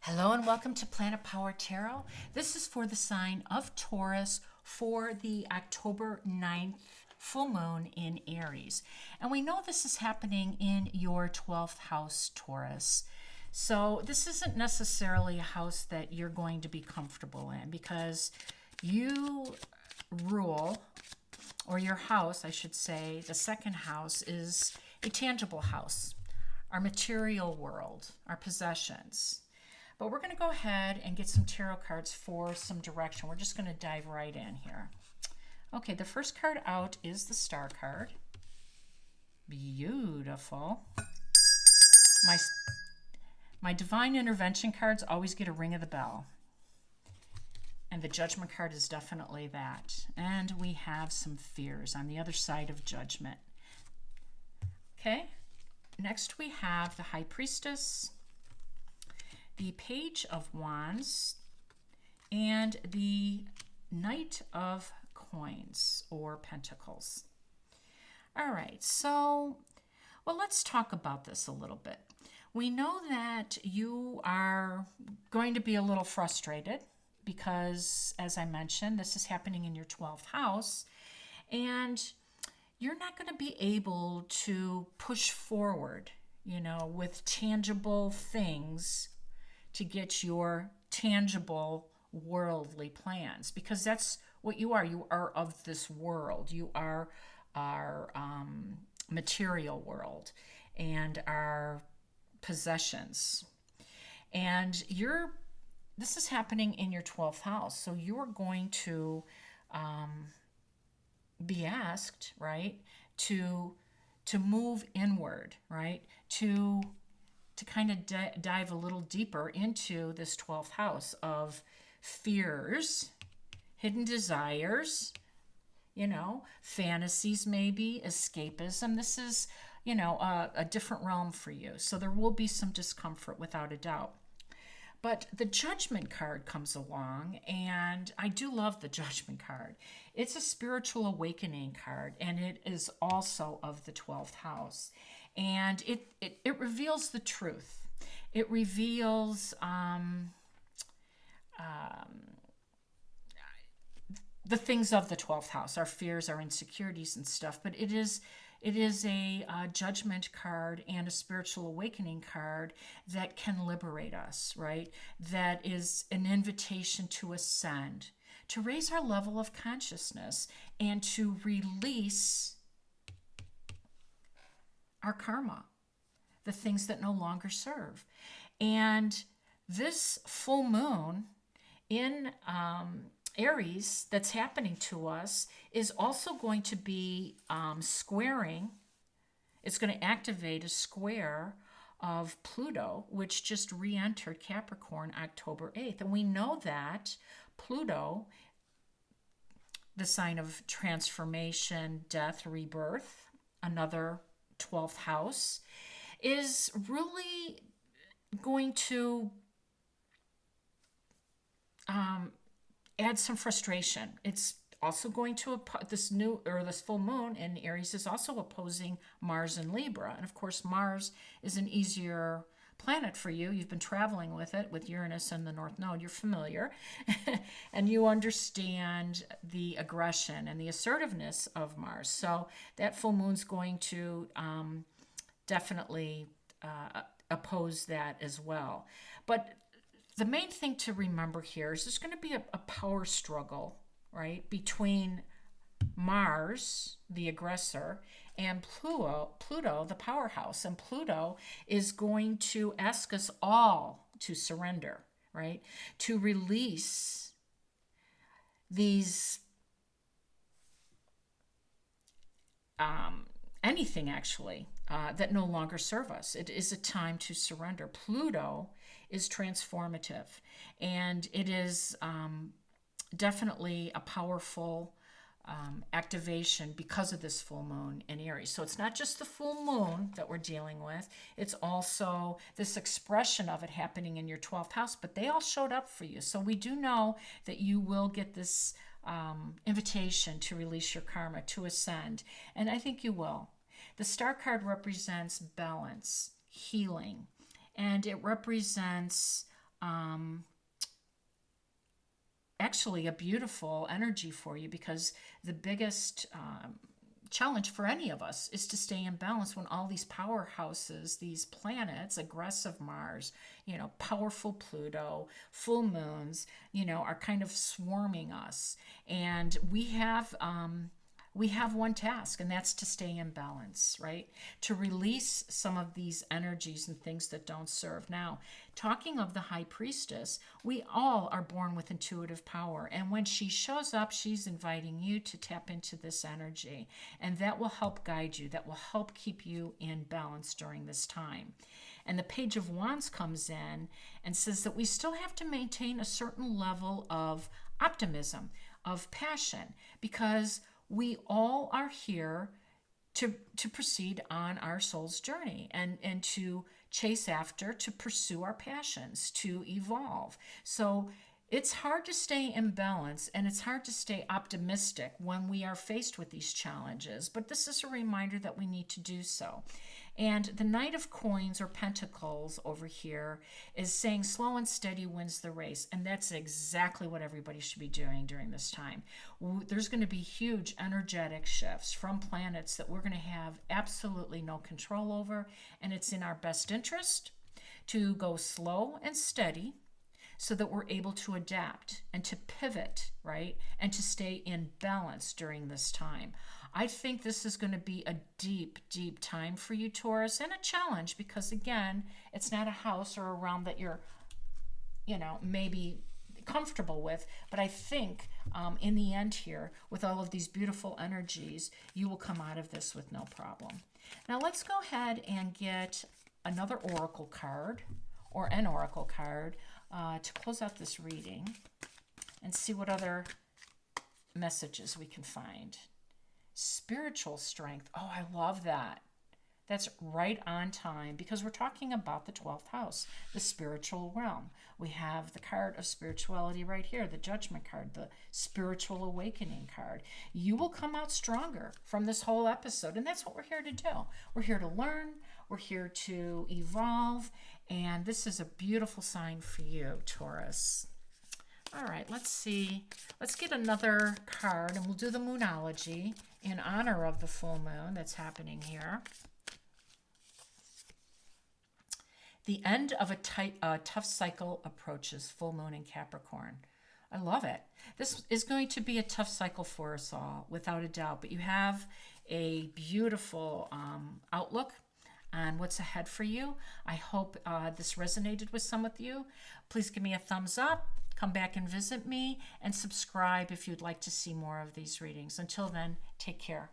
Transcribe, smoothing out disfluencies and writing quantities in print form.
Hello and welcome to Planet Power Tarot. This is for the sign of Taurus for the October 9th full moon in Aries. And we know this is happening in your 12th house, Taurus. So this isn't necessarily a house that you're going to be comfortable in because you rule, or your house, I should say, the second house is a tangible house, our material world, our possessions. But we're going to go ahead and get some tarot cards for some direction. We're just going to dive right in here. Okay, the first card out is the Star card. Beautiful. My divine intervention cards always get a ring of the bell. And the Judgment card is definitely that. And we have some fears on the other side of Judgment. Okay, next we have the High Priestess, the Page of Wands, and the Knight of Coins or Pentacles. All right, so, well, let's talk about this a little bit. We know that you are going to be a little frustrated because, as I mentioned, this is happening in your 12th house, and you're not going to be able to push forward, with tangible things to get your tangible worldly plans, because that's what you are. You are of this world. You are our material world and our possessions. And this is happening in your 12th house. So you're going to be asked, right, to move inward, right, to kind of dive a little deeper into this 12th house of fears, hidden desires, fantasies, maybe escapism. This is, a different realm for you. So there will be some discomfort without a doubt. But the Judgment card comes along, and I do love the Judgment card. It's a spiritual awakening card, and it is also of the 12th house. And it reveals the truth. It reveals the things of the 12th house, our fears, our insecurities and stuff. But it is a Judgment card and a spiritual awakening card that can liberate us, right? That is an invitation to ascend, to raise our level of consciousness, and to release our karma, the things that no longer serve. And this full moon in Aries that's happening to us is also going to be squaring. It's going to activate a square of Pluto, which just re-entered Capricorn October 8th. And we know that Pluto, the sign of transformation, death, rebirth, another 12th house, is really going to add some frustration. It's also going to, this full moon in Aries is also opposing Mars in Libra. And of course, Mars is an easier planet for you. You've been traveling with it, with Uranus and the North Node. You're familiar. And you understand the aggression and the assertiveness of Mars. So that full moon's going to definitely oppose that as well. But the main thing to remember here is there's going to be a power struggle, right, between Mars, the aggressor, and Pluto, the powerhouse. And Pluto is going to ask us all to surrender, right, to release these anything actually that no longer serve us. It is a time to surrender. Pluto is transformative, and it is definitely a powerful activation because of this full moon in Aries. So it's not just the full moon that we're dealing with, it's also this expression of it happening in your 12th house, but they all showed up for you. So we do know that you will get this invitation to release your karma, to ascend, and I think you will. The Star card represents balance, healing, and it represents actually a beautiful energy for you, because the biggest challenge for any of us is to stay in balance when all these powerhouses, these planets, aggressive Mars, powerful Pluto, full moons, are kind of swarming us. And we have one task, and that's to stay in balance, right? To release some of these energies and things that don't serve. Now, talking of the High Priestess, we all are born with intuitive power. And when she shows up, she's inviting you to tap into this energy. And that will help guide you. That will help keep you in balance during this time. And the Page of Wands comes in and says that we still have to maintain a certain level of optimism, of passion, because we all are here to proceed on our soul's journey and to chase after, to pursue our passions, to evolve. So it's hard to stay in balance, and it's hard to stay optimistic when we are faced with these challenges, but this is a reminder that we need to do so. And the Knight of Coins, or Pentacles over here, is saying slow and steady wins the race. And that's exactly what everybody should be doing during this time. There's going to be huge energetic shifts from planets that we're going to have absolutely no control over. And it's in our best interest to go slow and steady, so that we're able to adapt and to pivot, right? And to stay in balance during this time. I think this is going to be a deep, deep time for you, Taurus, and a challenge, because again, it's not a house or a realm that you're, maybe comfortable with. But I think in the end here, with all of these beautiful energies, you will come out of this with no problem. Now let's go ahead and get another oracle card, or an oracle card, to close out this reading and see what other messages we can find. Spiritual strength. Oh, I love that. That's right on time, because we're talking about the 12th house, the spiritual realm. We have the card of spirituality right here, the Judgment card, the spiritual awakening card. You will come out stronger from this whole episode, and that's what we're here to do. We're here to learn. We're here to evolve, and this is a beautiful sign for you, Taurus. All right, let's see. Let's get another card, and we'll do the Moonology in honor of the full moon that's happening here. The end of a tough cycle approaches, full moon in Capricorn. I love it. This is going to be a tough cycle for us all, without a doubt, but you have a beautiful outlook on what's ahead for you. I hope this resonated with some of you. Please give me a thumbs up. Come back and visit me, and subscribe if you'd like to see more of these readings. Until then, take care.